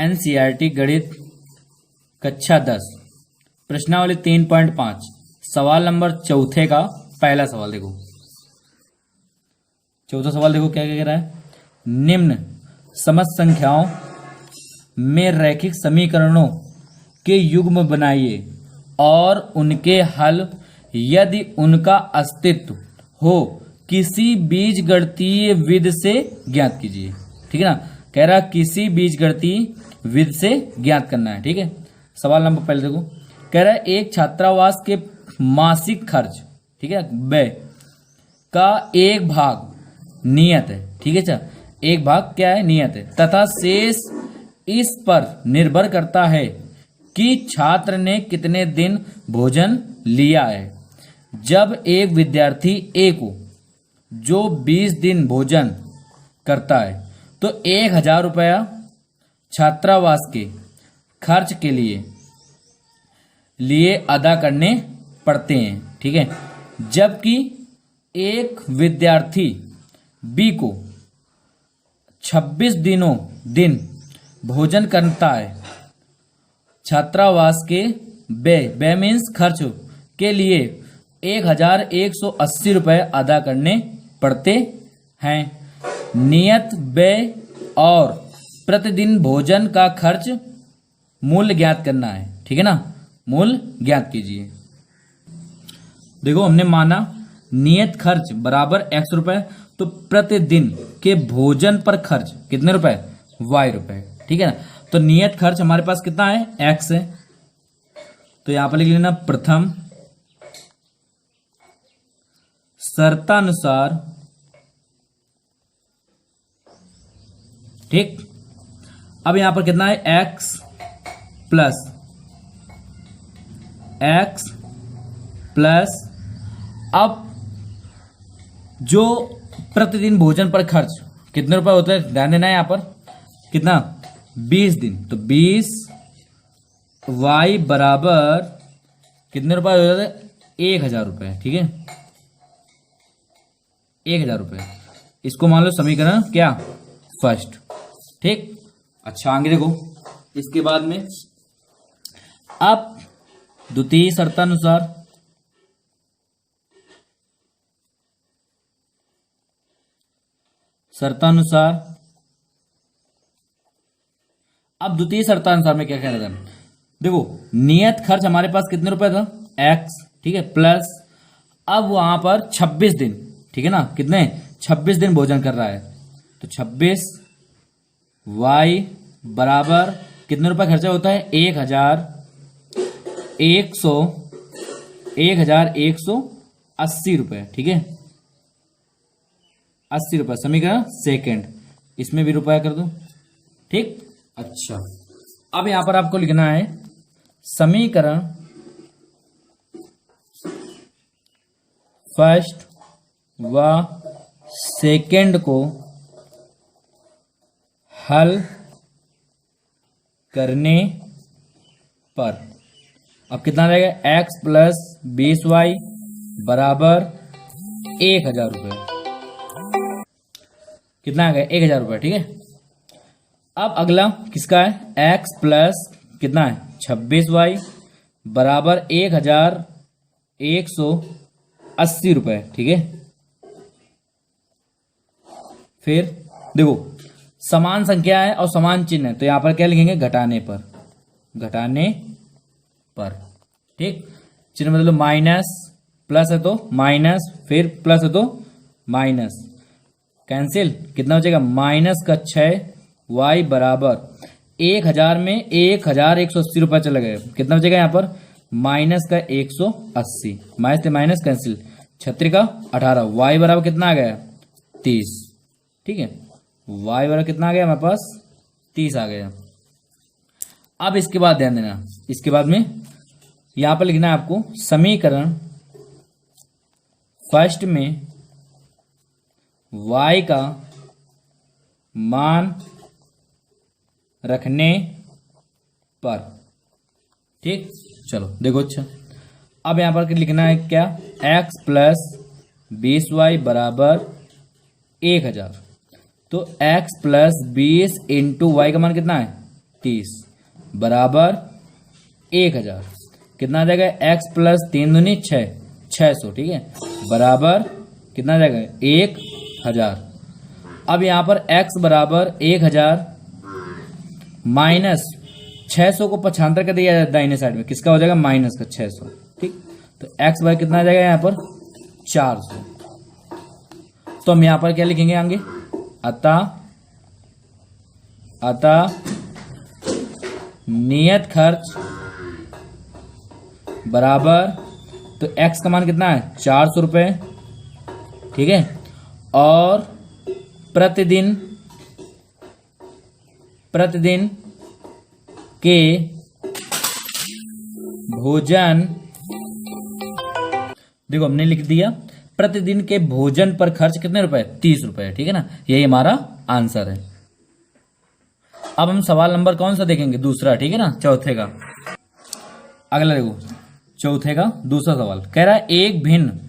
NCERT गणित कक्षा 10 प्रश्नावली 3.5 सवाल नंबर चौथे का पहला सवाल देखो। चौथा सवाल देखो क्या क्या कह रहा है। निम्न समस्त संख्याओं में रैखिक समीकरणों के युग्म बनाइए और उनके हल यदि उनका अस्तित्व हो किसी बीजगणितीय विधि से ज्ञात कीजिए। ठीक है ना, कह रहा किसी बीजगणितीय विधि से ज्ञात करना है। ठीक है, सवाल नंबर पहले देखो, कह रहा है एक छात्रावास के मासिक खर्च, ठीक है, व्यय का एक भाग नियत है। ठीक है, एक भाग क्या है, नियत है, तथा शेष इस पर निर्भर करता है कि छात्र ने कितने दिन भोजन लिया है। जब एक विद्यार्थी ए को जो 20 दिन भोजन करता है तो 1000 रुपया छात्रावास के खर्च के लिए अदा करने पड़ते हैं। ठीक है, जबकि एक विद्यार्थी बी को 26 दिन भोजन करता है। छात्रावास के व्यय मीन्स खर्च के लिए 1180 रुपये अदा करने पड़ते हैं। नियत व्यय और प्रतिदिन भोजन का खर्च मूल्य ज्ञात करना है। ठीक है ना, मूल्य ज्ञात कीजिए। देखो हमने माना नियत खर्च बराबर x रुपए, तो प्रतिदिन के भोजन पर खर्च कितने रुपए, y रुपए। ठीक है ना, तो नियत खर्च हमारे पास कितना है, x है, तो यहां पर लिख लेना प्रथम शर्तानुसार। ठीक, अब यहां पर कितना है, x प्लस अब जो प्रतिदिन भोजन पर खर्च कितने रुपए होता है, ध्यान देना है यहां पर कितना, 20 दिन, तो 20 y बराबर कितने रुपए हो जाते हैं, 1000 रुपए। ठीक है, 1000 रुपए, इसको मान लो समीकरण क्या, फर्स्ट। ठीक, अच्छा आगे देखो, इसके बाद में अब द्वितीय शर्तानुसार अब द्वितीय शर्तानुसार में क्या कह रहा था, देखो नियत खर्च हमारे पास कितने रुपए था, x। ठीक है, प्लस अब वहां पर 26 दिन, ठीक है ना, कितने 26 दिन भोजन कर रहा है, तो 26 y बराबर कितने रुपए खर्चा होता है, 1180 रुपए। ठीक है, 80 रुपए, समीकरण सेकंड, इसमें भी रुपया कर दो। ठीक, अच्छा अब यहां पर आपको लिखना है समीकरण फर्स्ट व सेकंड को हल करने पर अब कितना रहेगा, x प्लस 20y बराबर 1000 रुपये। कितना आ गया, 1000 रुपये। ठीक है, अब अगला किसका है, x प्लस कितना है, 26y बराबर 1180 रुपये। ठीक है, फिर देखो समान संख्या है और समान चिन्ह है, तो यहां पर क्या लिखेंगे, घटाने पर। ठीक, चिन्ह मतलब माइनस, प्लस है तो माइनस, फिर प्लस है तो माइनस, कैंसिल, कितना बचेगा, माइनस का 6y बराबर 1000 में 1180 रुपया चला गया, कितना बचेगा यहाँ पर, माइनस का 180, माइनस से माइनस कैंसिल, 36 का 18, y बराबर कितना आ गया, 30। ठीक है, y बराबर कितना आ गया हमारे पास, 30 आ गया। अब इसके बाद ध्यान देना, इसके बाद में यहां पर लिखना है आपको समीकरण फर्स्ट में y का मान रखने पर। ठीक, चलो देखो, अच्छा अब यहां पर लिखना है क्या, x प्लस 20y बराबर 1000, तो x प्लस 20 इंटू वाई का मान कितना है, 30 बराबर 1000। कितना आ जाएगा? x प्लस 3 दूनी 6, 600, ठीक है, बराबर कितना आ जाएगा? 1000। अब यहां पर x बराबर 1000 माइनस 600 को पक्षांतर कर दिया जाए दाहिने साइड में, किसका हो जाएगा? माइनस का 600, ठीक। तो x बाय कितना आ जाएगा यहां पर? 400। तो हम यहां पर क्या लिखेंगे आगे? अतः नियत खर्च बराबर, तो x का मान कितना है? 400 रुपये, ठीक है, और प्रतिदिन के भोजन, देखो हमने लिख दिया प्रतिदिन के भोजन पर खर्च कितने रुपए? 30 रुपए, ठीक है ना, यही हमारा आंसर है। अब हम सवाल नंबर कौन सा देखेंगे? दूसरा, ठीक है ना, चौथे का। अगला देखो, चौथे का दूसरा सवाल कह रहा है एक भिन्न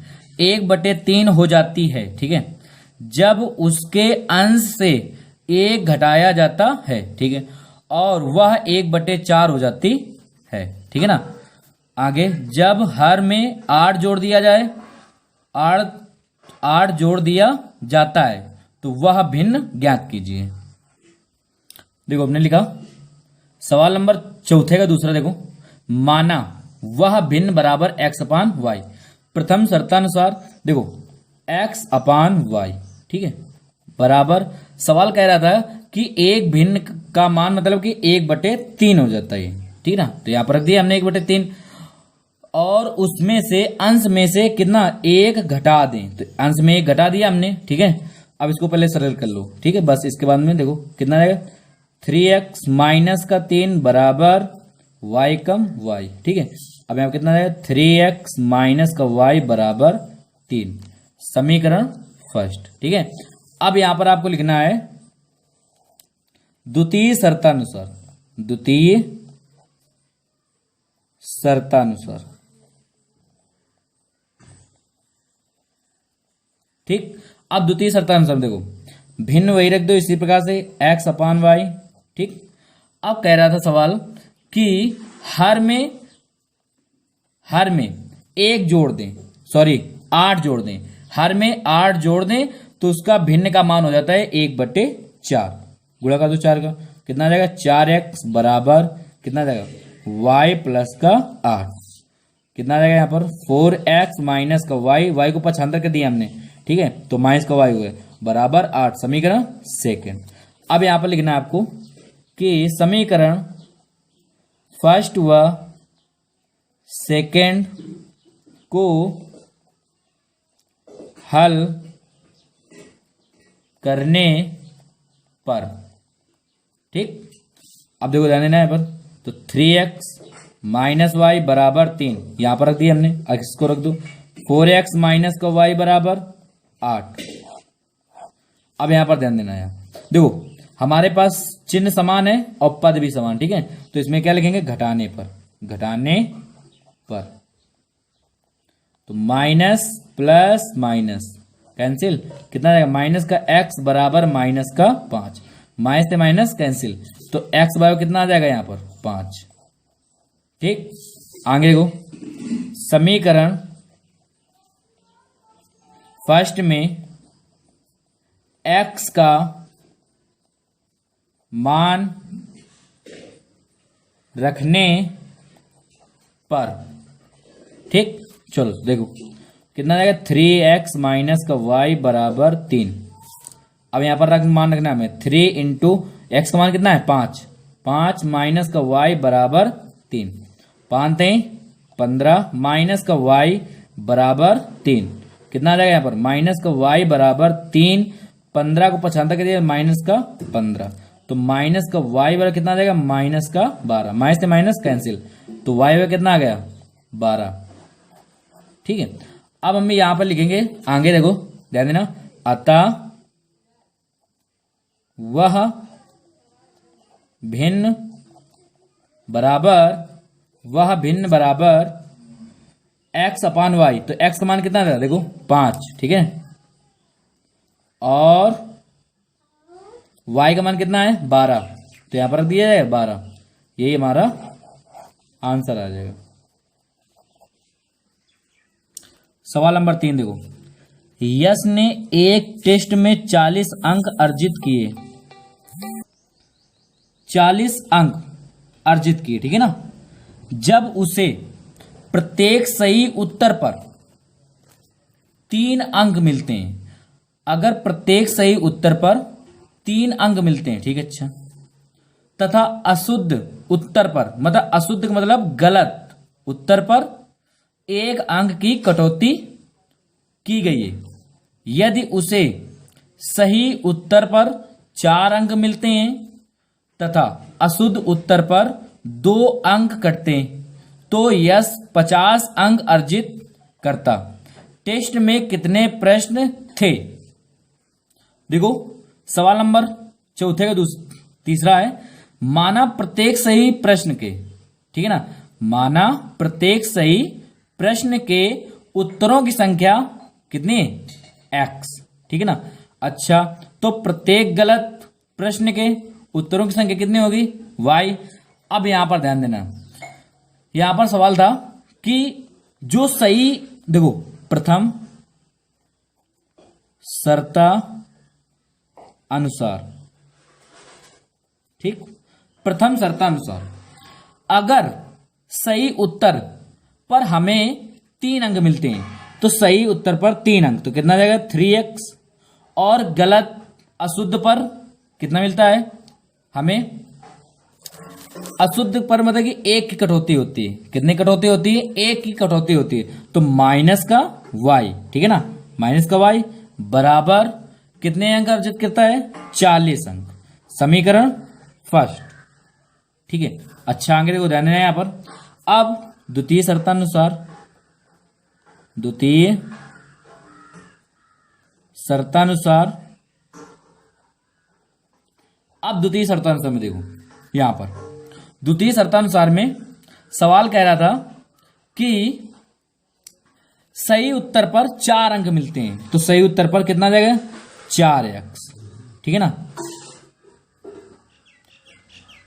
1/3 हो जाती है, ठीक है, जब उसके अंश से 1 घटाया जाता है, ठीक है, और वह 1/4 हो जाती है, ठीक है ना। आगे, जब हर में 8 जोड़ दिया जाए, 8 जोड़ दिया जाता है, तो वह भिन्न ज्ञात कीजिए। देखो हमने लिखा सवाल नंबर चौथे का दूसरा, देखो, माना वह भिन्न बराबर x अपान y। प्रथम शर्तानुसार देखो x अपान y, ठीक है, बराबर, सवाल कह रहा था कि एक भिन्न का मान मतलब कि 1/3 हो जाता है, ठीक है ना। तो यहां पर रख दिया हमने 1/3, और उसमें से अंश में से कितना? 1 घटा दें, तो अंश में 1 घटा दिया हमने, ठीक है। अब इसको पहले सरल कर लो, ठीक है, बस इसके बाद में देखो कितना आएगा? 3x माइनस का 3 बराबर y कम y, ठीक है। अब यहाँ कितना आएगा? 3x माइनस का y बराबर 3, समीकरण फर्स्ट, ठीक है। अब यहां पर आपको लिखना है द्वितीय शर्तानुसार, ठीक। अब द्वितीय शर्तानुसार देखो, भिन्न वही रख दो इसी प्रकार से x अपान y, ठीक। अब कह रहा था सवाल कि हर में 1 जोड़ दें, सॉरी 8 जोड़ दें, हर में 8 जोड़ दें तो उसका भिन्न का मान हो जाता है 1/4, गुणा कर दो 4 का, कितना आ जाएगा? 4x बराबर कितना आ जाएगा? y प्लस का 8, कितना आ जाएगा यहाँ पर? 4x माइनस का y को पक्षांतर कर दिया हमने, ठीक है, तो माइनस का y हुआ बराबर 8, समीकरण सेकंड। अब यहां पर लिखना है आपको कि समीकरण फर्स्ट व सेकंड को हल करने पर, ठीक। अब देखो ध्यान देना है पर, तो 3x माइनस वाई बराबर 3 यहां पर रख दिया हमने, इसको रख दो 4x माइनस का y बराबर 8। अब यहां पर ध्यान देना है, देखो हमारे पास चिन्ह समान है और पद भी समान, ठीक है, तो इसमें क्या लिखेंगे? घटाने पर, तो माइनस प्लस माइनस कैंसिल, कितना रहेगा? माइनस का x बराबर माइनस का 5, माइनस से माइनस कैंसिल, तो x बाय कितना आ जाएगा यहाँ पर? 5, ठीक। आगे को समीकरण फर्स्ट में x का मान रखने पर, ठीक। चलो देखो कितना जाएगा? 3x माइनस का y बराबर 3। अब यहां पर मान रखना हमें 3 इंटू एक्स का मान कितना है? 5 माइनस का y बराबर 3, 5 3 15 माइनस का y बराबर 3, कितना आ जाएगा यहाँ पर? माइनस का y बराबर 3, 15 को 75 के दिया माइनस का 15, तो माइनस का y बराबर कितना आ जाएगा? माइनस का 12, माइनस से माइनस कैंसिल, तो y बराबर कितना आ गया? 12, ठीक है। अब हम यहां पर लिखेंगे आगे, देखो ध्यान देना, अतः वह भिन्न बराबर x अपान y, तो x का मान कितना था? देखो 5, ठीक है, और y का मान कितना है? 12, तो यहां पर रख दिया जाएगा 12, यही हमारा आंसर आ जाएगा। सवाल नंबर 3 देखो, यश ने एक टेस्ट में 40 अंक अर्जित किए, 40 अंक अर्जित किए, ठीक है ना। जब उसे प्रत्येक सही उत्तर पर 3 अंक मिलते हैं, अगर प्रत्येक सही उत्तर पर 3 अंक मिलते हैं, ठीक है, अच्छा, तथा अशुद्ध उत्तर पर, मतलब अशुद्ध का मतलब गलत उत्तर पर 1 अंक की कटौती की गई है, यदि उसे सही उत्तर पर 4 अंक मिलते हैं तथा अशुद्ध उत्तर पर 2 अंक कटते हैं, तो यश 50 अंक अर्जित करता। टेस्ट में कितने प्रश्न थे? देखो सवाल नंबर 4 का तीसरा है, माना प्रत्येक सही प्रश्न के, ठीक है ना, माना प्रत्येक सही प्रश्न के उत्तरों की संख्या कितनी है? x, ठीक है ना। अच्छा, तो प्रत्येक गलत प्रश्न के उत्तरों की संख्या कितनी होगी? y। अब यहां पर ध्यान देना, यहां पर सवाल था कि जो सही, देखो प्रथम शर्ता अनुसार, ठीक, प्रथम शर्तानुसार अगर सही उत्तर पर हमें 3 अंक मिलते हैं, तो सही उत्तर पर 3 अंक, तो कितना जाएगा? 3x। और गलत अशुद्ध पर कितना मिलता है हमें? अशुद्ध पर मतलब कि 1 की कटौती होती है। कितनी कटौती होती है? 1 की कटौती होती है, तो माइनस का y, ठीक है ना, माइनस का y बराबर कितने अंक अर्जित करता है? 40 अंक। समीकरण फर्स्ट, ठीक है। अच्छा, आगे देखो, ध्यान देना यहां पर। अब द्वितीय शर्तानुसार, द्वितीय शर्तानुसार, अब द्वितीय शर्तानुसार में देखो, यहां पर द्वितीय शर्तानुसार में सवाल कह रहा था कि सही उत्तर पर 4 अंक मिलते हैं, तो सही उत्तर पर कितना जाएगा? 4x, ठीक है ना।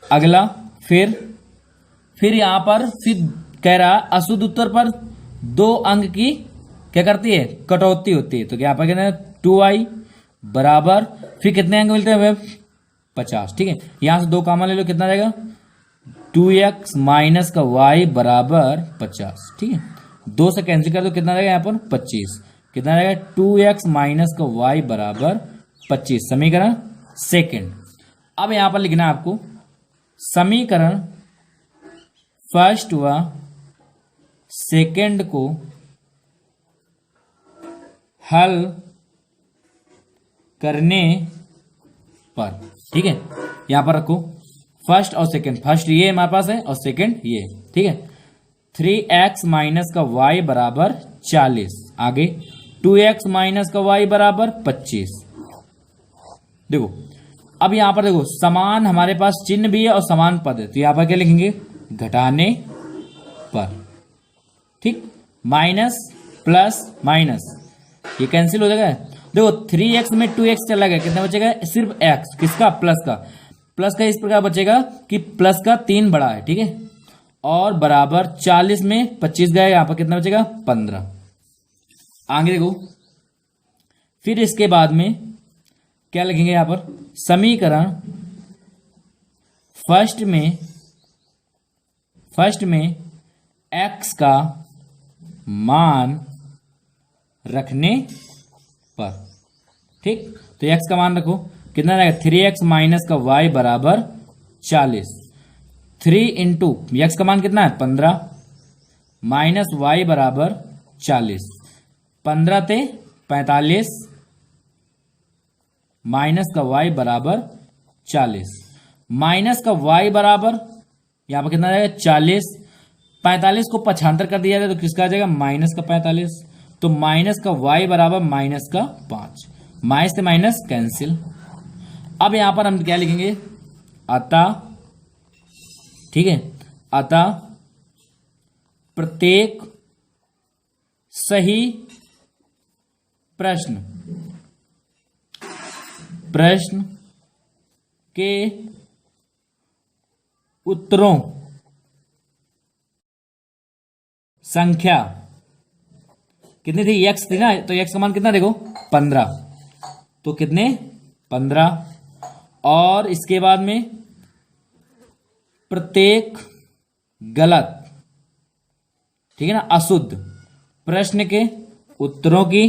अगला फिर यहां पर फिर कह रहा अशुद्ध उत्तर पर 2 अंक की क्या करती है? कटौती होती है, तो यहां पर कहते हैं 2y बराबर फिर कितने अंक मिलते हैं? 50, ठीक है। यहां से 2 कॉमन ले लो, कितना जाएगा? 2x माइनस का y बराबर 50, ठीक है। 2 से कैंसिल कर दो, कितना जाएगा यहाँ पर? 25। कितना जाएगा? 2x माइनस का y बराबर 25। समीकरण सेकंड। अब यहां पर लिखना है आपको समीकरण फर्स्ट व सेकंड को हल करने पर, ठीक है, यहां पर रखो फर्स्ट और सेकंड। फर्स्ट ये हमारे पास है और सेकंड ये, ठीक है। 3x माइनस का y बराबर 40, आगे 2x माइनस का y बराबर 25। देखो अब यहां पर देखो समान हमारे पास चिन्ह भी है और समान पद है, तो यहां पर क्या लिखेंगे? घटाने पर, ठीक। माइनस प्लस माइनस ये कैंसिल हो जाएगा। देखो 3x में 2x चला गया, कितना बचेगा? सिर्फ x, किसका? प्लस का। प्लस का इस प्रकार बचेगा कि प्लस का 3 बड़ा है, ठीक है, और बराबर 40 में 25 गया, यहां पर कितना बचेगा? 15। आगे देखो फिर इसके बाद में क्या लिखेंगे यहां पर? समीकरण फर्स्ट में x का मान रखने पर, ठीक, तो x का मान रखो, कितना रहेगा? 3x माइनस का y बराबर 40। 3 इंटू एक्स का मान कितना है? 15 माइनस y बराबर 40। 15 ते 45 माइनस का y बराबर 40। माइनस का y बराबर यहां पर कितना जाएगा? 40। 45 को पक्षांतर कर दिया जाए तो किसका आ जाएगा? माइनस का 45। तो माइनस का y बराबर माइनस का 5। माइनस से माइनस कैंसिल। अब यहां पर हम क्या लिखेंगे? अतः, ठीक है, अतः प्रत्येक सही प्रश्न के उत्तरों संख्या कितनी थी, x थी ना, तो x का मान कितना देखो 15, तो कितने 15। और इसके बाद में प्रत्येक गलत, ठीक है ना, अशुद्ध प्रश्न के उत्तरों की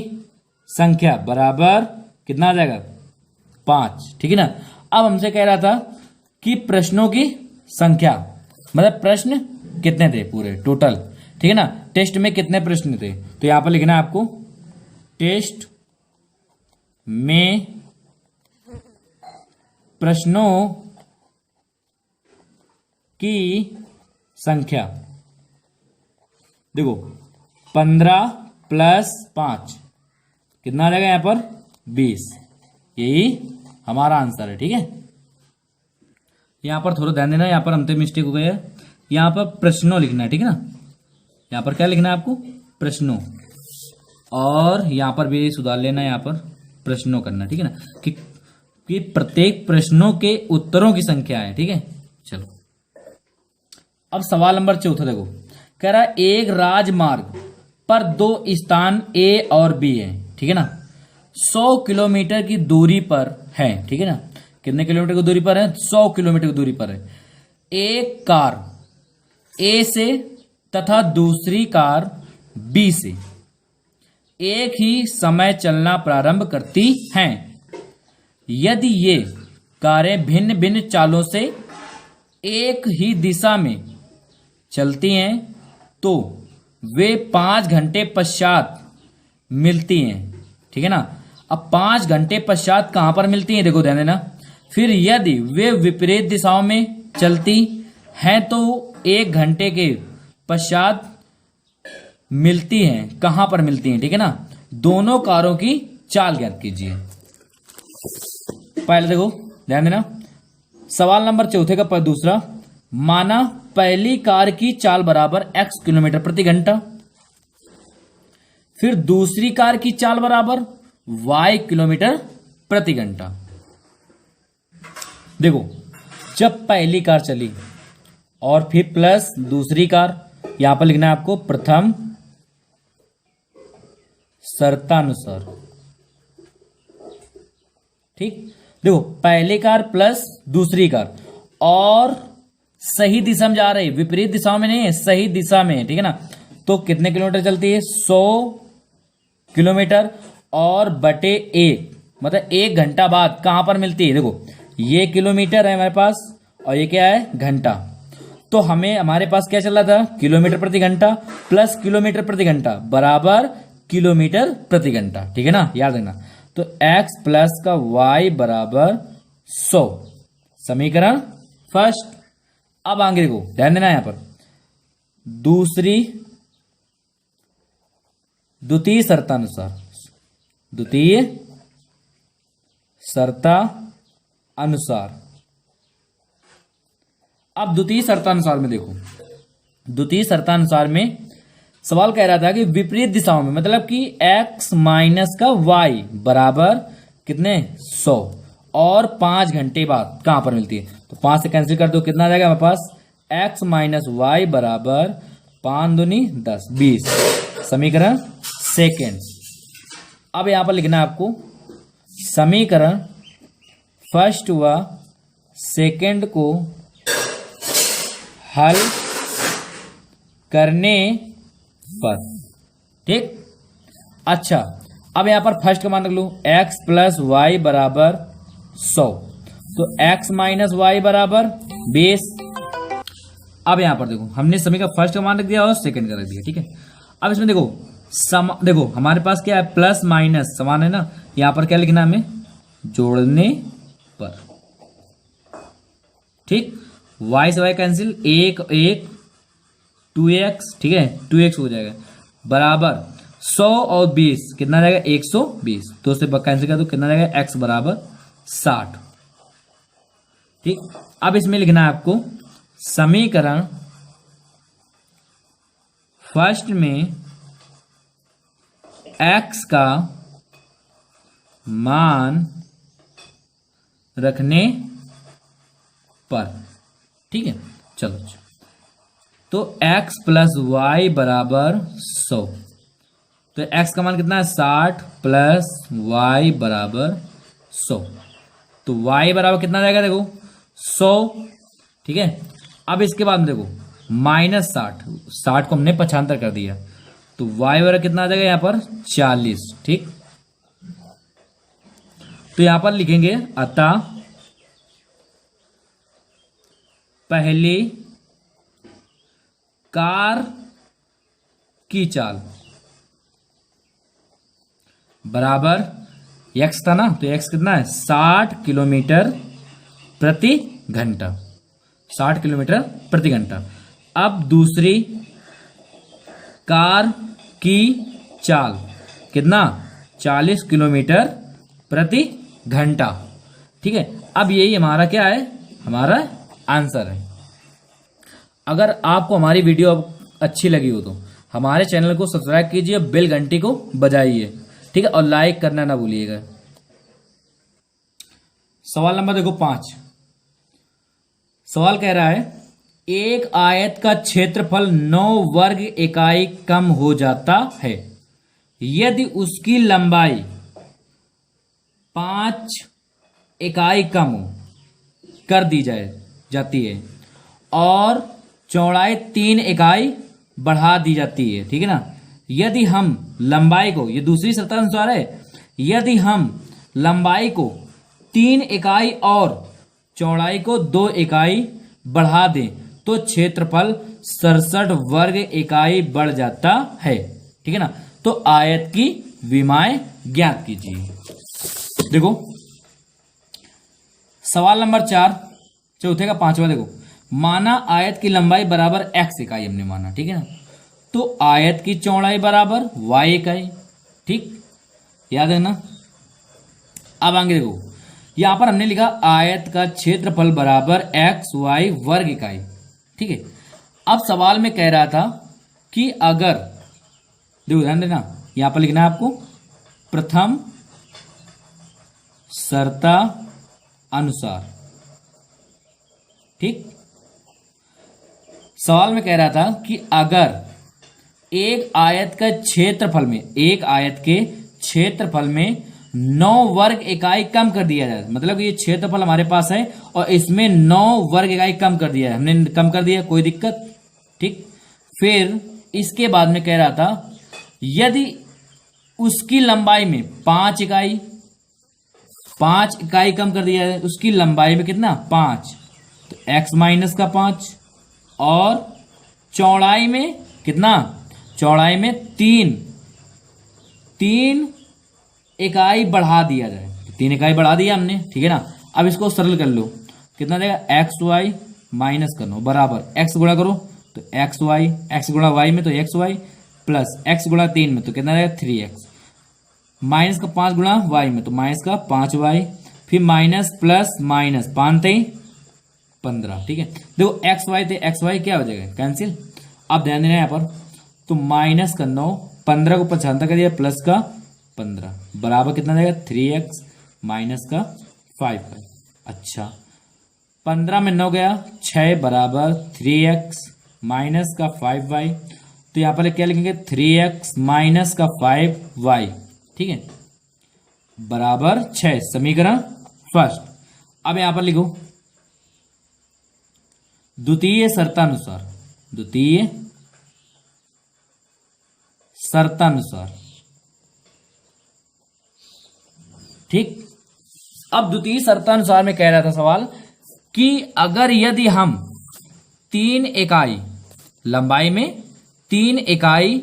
संख्या बराबर कितना आ जाएगा 5, ठीक है ना। अब हमसे कह रहा था कि प्रश्नों की संख्या, मतलब प्रश्न कितने थे पूरे टोटल, ठीक है ना, टेस्ट में कितने प्रश्न थे, तो यहां पर लिखना है आपको टेस्ट में प्रश्नों की संख्या। देखो 15 प्लस 5 कितना आ जाएगा यहां पर 20, यही हमारा आंसर है, ठीक है। यहां पर थोड़ा ध्यान देना, यहां पर हमसे मिस्टेक हो गया है, यहां पर प्रश्नों लिखना है, ठीक है ना, यहां पर क्या लिखना है आपको प्रश्नों, और यहां पर भी सुधार लेना है, यहां पर प्रश्नों करना, ठीक है ना, कि प्रत्येक प्रश्नों के उत्तरों की संख्या है, ठीक है। चलो अब सवाल नंबर 4 देखो, कह रहा है एक राजमार्ग पर 2 स्थान A और B है, ठीक है ना, 100 किलोमीटर की दूरी पर है, ठीक है ना, कितने किलोमीटर की दूरी पर है 100 किलोमीटर की दूरी पर है। एक कार A से तथा दूसरी कार B से एक ही समय चलना प्रारंभ करती हैं। यदि ये कारें भिन्न भिन्न चालों से एक ही दिशा में चलती हैं तो वे 5 घंटे पश्चात मिलती हैं, ठीक है ना। अब 5 घंटे पश्चात कहां पर मिलती हैं, देखो ध्यान देना। फिर यदि वे विपरीत दिशाओं में चलती हैं तो 1 घंटे के पश्चात मिलती हैं, कहां पर मिलती हैं, ठीक है ना। दोनों कारों की चाल ज्ञात कीजिए। पहले देखो ध्यान देना, सवाल नंबर 4 का दूसरा, माना पहली कार की चाल बराबर x किलोमीटर प्रति घंटा, फिर दूसरी कार की चाल बराबर y किलोमीटर प्रति घंटा। देखो जब पहली कार चली और फिर प्लस दूसरी कार, यहां पर लिखना है आपको प्रथम शर्तानुसार, ठीक। देखो पहली कार प्लस दूसरी कार और सही दिशा में जा रही, विपरीत दिशाओं में नहीं है, सही दिशा में है, ठीक है ना, तो कितने किलोमीटर चलती है 100 किलोमीटर और बटे 1, मतलब 1 घंटा बाद कहां पर मिलती है। देखो ये किलोमीटर है हमारे पास और ये क्या है घंटा, तो हमें हमारे पास क्या चल रहा था किलोमीटर प्रति घंटा प्लस किलोमीटर प्रति घंटा बराबर किलोमीटर प्रति घंटा, ठीक है ना, याद रखना। तो x प्लस का y बराबर 100, समीकरण फर्स्ट। अब आगे को ध्यान देना यहां पर द्वितीय शर्तानुसार, द्वितीय शर्तानुसार। अब द्वितीय शर्तानुसार में देखो, द्वितीय शर्तानुसार में सवाल कह रहा था कि विपरीत दिशाओं में, मतलब कि x माइनस का y बराबर कितने 100 और 5 घंटे बाद कहां पर मिलती है, तो 5 से कैंसिल कर दो, कितना आ जाएगा हमारे पास x माइनस वाई बराबर 5 दूनी 10 20, समीकरण सेकेंड। अब यहां पर लिखना है आपको समीकरण फर्स्ट व सेकेंड को हल करने पर, ठीक। अच्छा अब यहां पर फर्स्ट का मान रख लो x प्लस वाई बराबर 100, तो x माइनस वाई बराबर 20। अब यहां पर देखो हमने सभी का फर्स्ट का मान रख दिया और सेकंड का रख दिया, ठीक है। अब इसमें देखो देखो हमारे पास क्या है प्लस माइनस समान है ना, यहां पर क्या लिखना है हमें जोड़ने पर, ठीक। y से y कैंसिल, 1 1 2x, ठीक है 2x हो जाएगा बराबर 100 और 20 कितना रहेगा 120, तो उससे कैंसिल कर दो, कितना रहेगा x बराबर 60, ठीक। अब इसमें लिखना है आपको समीकरण फर्स्ट में x का मान रखने पर, ठीक है। चलो तो x प्लस वाई बराबर 100। तो x का मान कितना है 60 प्लस वाई बराबर 100। तो y बराबर कितना जाएगा देखो 100। ठीक है, अब इसके बाद में देखो माइनस 60 को हमने 75 कर दिया, तो y बराबर कितना आ जाएगा यहाँ पर 40। ठीक, तो यहां पर लिखेंगे अतः पहली कार की चाल बराबर x था ना, तो x कितना है 60 किलोमीटर प्रति घंटा, 60 किलोमीटर प्रति घंटा। अब दूसरी कार की चाल कितना 40 किलोमीटर प्रति घंटा। ठीक है, अब यही हमारा क्या है, हमारा आंसर है। अगर आपको हमारी वीडियो अच्छी लगी हो तो हमारे चैनल को सब्सक्राइब कीजिए, बेल घंटी को बजाइए। ठीक है, और लाइक करना ना भूलिएगा। सवाल नंबर देखो 5। सवाल कह रहा है एक आयत का क्षेत्रफल 9 वर्ग इकाई कम हो जाता है यदि उसकी लंबाई 5 इकाई कम कर दी जाती है और चौड़ाई 3 इकाई बढ़ा दी जाती है। ठीक है ना, यदि हम लंबाई को, ये दूसरी शर्त अनुसार है, यदि हम लंबाई को 3 इकाई और चौड़ाई को 2 इकाई बढ़ा दें तो क्षेत्रफल 67 वर्ग इकाई बढ़ जाता है। ठीक है ना, तो आयत की विमाएं ज्ञात कीजिए। देखो सवाल नंबर 4 चौथे का 5वां देखो, माना आयत की लंबाई बराबर x इकाई हमने माना। ठीक है ना, तो आयत की चौड़ाई बराबर y इकाई। ठीक, याद है ना। अब आगे देखो, यहां पर हमने लिखा आयत का क्षेत्रफल बराबर x y वर्ग इकाई। ठीक है, अब सवाल में कह रहा था कि अगर, देखो ध्यान देना, यहां पर लिखना है आपको प्रथम शर्ता अनुसार। ठीक, सवाल में कह रहा था कि अगर एक आयत का क्षेत्रफल में, एक आयत के क्षेत्रफल में 9 वर्ग इकाई कम कर दिया जाए, मतलब ये क्षेत्रफल हमारे पास है और इसमें 9 वर्ग इकाई कम कर दिया है, हमने कम कर दिया, कोई दिक्कत। ठीक, फिर इसके बाद में कह रहा था यदि उसकी लंबाई में 5 इकाई कम कर दिया है, उसकी लंबाई में कितना 5, तो x माइनस का 5, और चौड़ाई में कितना, चौड़ाई में 3 इकाई बढ़ा दिया जाए, 3 इकाई बढ़ा दिया हमने। ठीक है ना, अब इसको सरल कर लो, कितना देगा एक्स वाई माइनस करना बराबर x गुणा करो तो एक्स वाई, एक्स गुणा वाई में तो एक्स वाई, प्लस x गुणा 3 में तो कितना देगा 3x, माइनस का 5 गुणा वाई में तो माइनस का 5y, फिर माइनस प्लस माइनस 5 थे 15। ठीक है, देखो एक्स वाई थे, एक्स वाई क्या हो जाएगा कैंसिल। अब ध्यान देना यहाँ पर, तो माइनस का 9, 15 को 75 कर दिया, प्लस का 15 बराबर कितना देगा 3x माइनस का 5y। अच्छा, 15 में 9 गया 6 बराबर 3x माइनस का 5y, तो यहाँ पर क्या लिखेंगे 3x माइनस का 5y। ठीक है, बराबर 6, समीकरण फर्स्ट। अब यहां पर लिखो द्वितीय शर्तानुसार, द्वितीय शर्तानुसार। ठीक, अब द्वितीय शर्तानुसार में कह रहा था सवाल कि अगर यदि हम 3 इकाई लंबाई में 3 इकाई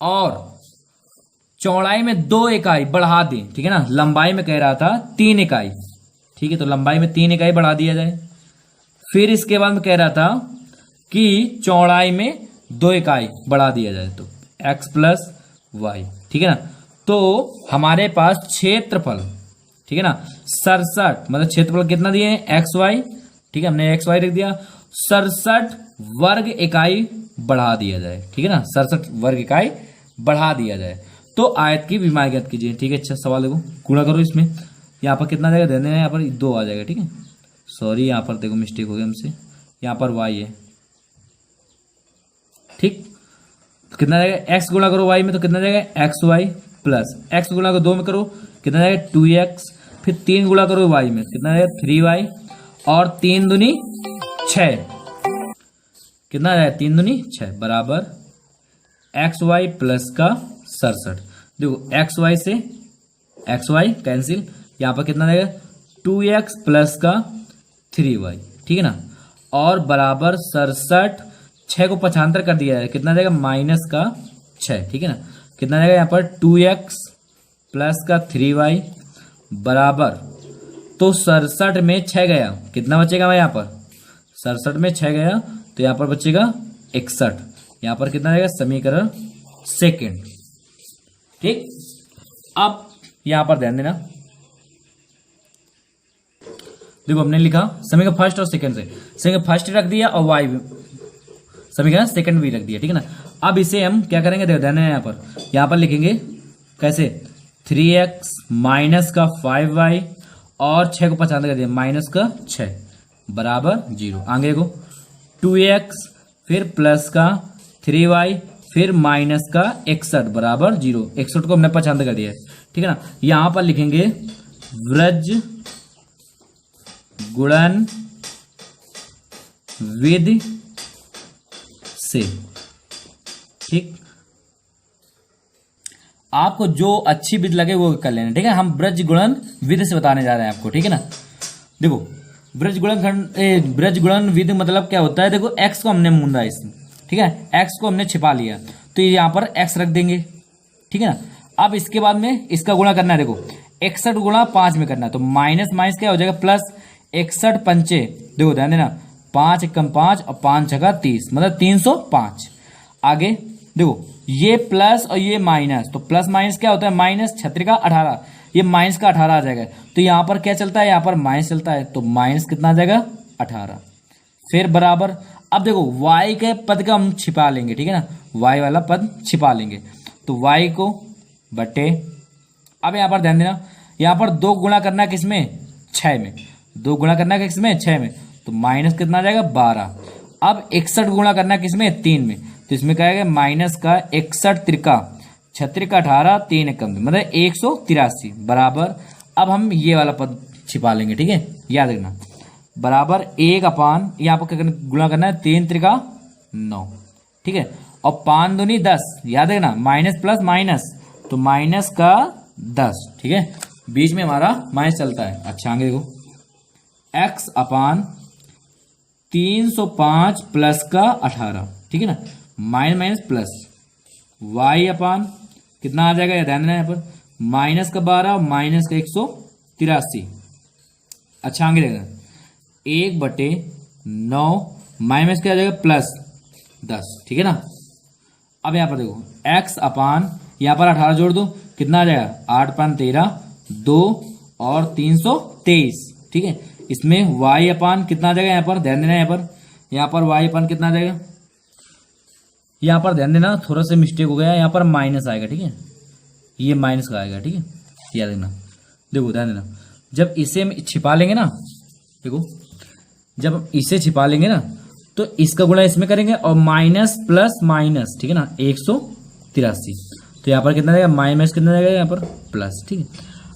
और चौड़ाई में 2 इकाई बढ़ा दें, ठीक है ना, लंबाई में कह रहा था 3 इकाई, ठीक है, तो लंबाई में 3 इकाई बढ़ा दिया जाए। फिर इसके बाद में कह रहा था कि चौड़ाई में 2 इकाई बढ़ा दिया जाए, तो x प्लस वाई। ठीक है ना, तो हमारे पास क्षेत्रफल, ठीक है ना, 67, मतलब क्षेत्रफल कितना दिए हैं एक्स वाई। ठीक है, हमने एक्स वाई रख दिया, 67 वर्ग इकाई बढ़ा दिया जाए। ठीक है ना, 67 वर्ग इकाई बढ़ा दिया जाए तो आयत की विमा ज्ञात कीजिए। ठीक है, अच्छा सवाल देखो, गुणा करो इसमें, यहाँ पर कितना जाएगा, ध्यान देना यहाँ पर 2 आ जाएगा। ठीक है, सॉरी यहाँ पर देखो मिस्टेक हो गया हमसे, यहाँ पर y है ठीक, कितना जाएगा एक्स गुणा करो वाई में तो कितना जाएगा एक्स वाई प्लस एक्स गुणा करो 2 में करो कितना जाएगा 2x, फिर 3 गुणा करो वाई में कितना जाएगा 3y और 3 दूनी 6, कितना जाएगा 3 दूनी 6 बराबर एक्स वाई प्लस का 67। देखो एक्स वाई से एक्स वाई कैंसिल, यहाँ पर कितना जाएगा 2x प्लस का 3y, ठीक है ना, और बराबर 67, 6 को 75 कर दिया है कितना जाएगा माइनस का 6, ठीक है ना, कितना जाएगा यहाँ पर 2x प्लस का 3y बराबर, तो 67 में 6 गया कितना बचेगा भाई यहाँ पर 67 में 6 गया तो यहाँ पर बचेगा 61, यहाँ पर कितना जाएगा समीकरण सेकंड। ठीक, अब यहाँ पर ध्यान देना, देखो हमने लिखा समीकरण फर्स्ट और सेकंड से, समीकरण फर्स्ट रख दिया और वाई समीकरण सेकंड भी रख दिया, ठीक है ना। अब इसे हम क्या करेंगे, देखो ध्यान देना, यहाँ पर लिखेंगे कैसे 3x माइनस का 5y और 6 को 75 कर दिया माइनस का 6 बराबर 0, आगे देखो 2x फिर प्लस का 3y फिर माइनस का 61 बराबर 0, 61 को हमने 75 कर दिया है, ठीक है ना। यहां पर लिखेंगे व्रज गुणन विधि से, ठीक, आपको जो अच्छी विधि लगे वो कर लेना, ठीक है। हम ब्रज गुणन विधि से बताने जा रहे हैं आपको, ठीक है ना। देखो ब्रज गुणन विधि मतलब क्या होता है, देखो x को हमने मूंदा इसमें, ठीक है, x को हमने छिपा लिया तो यहाँ पर x रख देंगे, ठीक है ना। अब इसके बाद में इसका गुणा करना है, देखो 61 गुणा 5 में करना है तो माइनस माइनस क्या हो जाएगा प्लस 61 पंचे, देखो ध्यान देना 5 एकम 5 और 5 छका 30 मतलब 305। आगे देखो ये प्लस और ये माइनस, तो प्लस माइनस क्या होता है माइनस, 6 का 18, ये माइनस का 18 आ जाएगा, तो यहाँ पर क्या चलता है, यहाँ पर माइनस चलता है तो माइनस कितना आ जाएगा 18, फिर बराबर। अब देखो y के पद का हम छिपा लेंगे, ठीक है ना, y वाला पद छिपा लेंगे तो y को बटे, अब यहाँ पर ध्यान देना, यहाँ पर 2 गुणा करना है किसमें 6 में, 2 गुणा करना है किसमें 6 में, तो माइनस कितना आ जाएगा 12। अब 61 गुणा करना है किसमें 3 में, तो इसमें क्या आएगा माइनस का 61 त्रिका 36 का 18 3 एकम मतलब 183 बराबर। अब हम ये वाला पद छिपा लेंगे, ठीक है, याद रखना बराबर 1 अपान, यहाँ पर गुणा करना है 3 त्रिका 9, ठीक है, और 5 दूनी 10, याद रखना माइनस प्लस माइनस तो माइनस का 10, ठीक है, बीच में हमारा माइनस चलता है। अच्छा आगे देखो x अपान 305 प्लस का 18, ठीक है ना, माइनस माइनस प्लस y अपान कितना आ जाएगा, ध्यान देना यहाँ पर माइनस का 12 माइनस का 183। अच्छा आगे देखना 1/9 माइनस क्या आ जाएगा प्लस 10, ठीक है ना। अब यहाँ पर देखो x अपान यहाँ पर 18 जोड़ दो कितना आ जाएगा 8 पान 13 2 और 323, ठीक है। इसमें y अपान कितना आ जाएगा, यहाँ पर ध्यान देना, यहाँ पर y अपान कितना आ जाएगा, यहाँ पर ध्यान देना थोड़ा सा मिस्टेक हो गया, यहाँ पर माइनस आएगा, ठीक है, ये माइनस का आएगा, ठीक है, याद रखना। देखो ध्यान देना जब इसे छिपा लेंगे ना, देखो जब इसे छिपा लेंगे ना तो इसका गुणा इसमें करेंगे और माइनस प्लस माइनस, ठीक है ना 183, तो यहाँ पर कितना जाएगा माइनस कितना जाएगा यहाँ पर प्लस, ठीक है।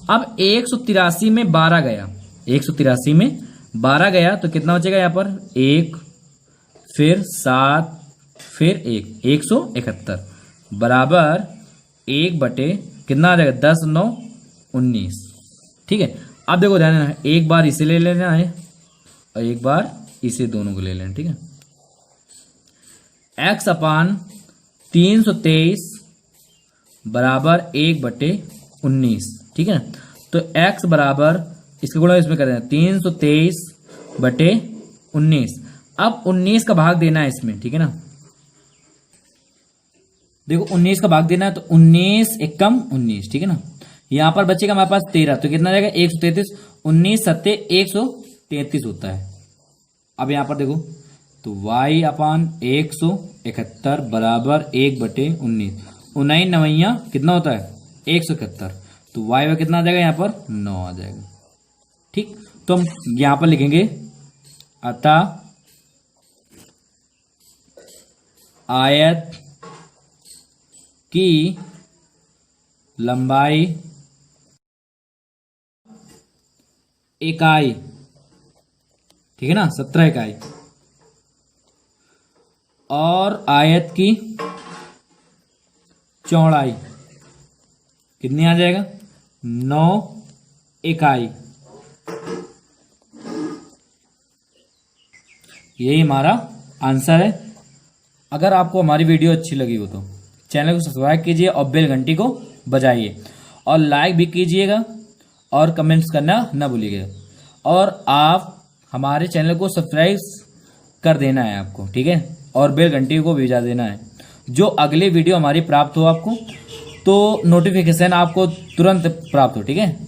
अब 183 में 12 गया, 183 में 12 गया तो कितना बचेगा यहाँ पर 1 फिर 7 फिर 1 171 बराबर 1 बटे कितना आ जाएगा 10 9 19, ठीक है। अब देखो ध्यान देना एक बार इसे ले लेना है और एक बार इसे दोनों को ले लेना, ठीक है। x अपान 323 बराबर 1/19, ठीक है ना, तो x बराबर इसका गुणा इसमें कर देना 323/19। अब 19 का भाग देना है इसमें, ठीक है ना, देखो 19 का भाग देना है तो 19 एकम 19, ठीक है ना। यहाँ पर बचेगा हमारे पास 13 तो कितना जाएगा 133, 19 सत्ते 133 होता है। अब यहाँ पर देखो तो y अपान 171 बराबर 1/19, 19 नवैया कितना होता है 171, तो y में कितना आ जाएगा यहाँ पर 9 आ जाएगा, ठीक। तो हम यहाँ पर लिखेंगे अतः आयत की लंबाई इकाई, ठीक है ना, 17 इकाई, और आयत की चौड़ाई कितनी आ जाएगा, 9 इकाई। यही हमारा आंसर है। अगर आपको हमारी वीडियो अच्छी लगी हो तो चैनल को सब्सक्राइब कीजिए और बेल घंटी को बजाइए, और लाइक भी कीजिएगा और कमेंट्स करना ना भूलिएगा। और आप हमारे चैनल को सब्सक्राइब कर देना है आपको, ठीक है, और बेल घंटी को भी बजा देना है। जो अगली वीडियो हमारी प्राप्त हो आपको, तो नोटिफिकेशन आपको तुरंत प्राप्त हो, ठीक है।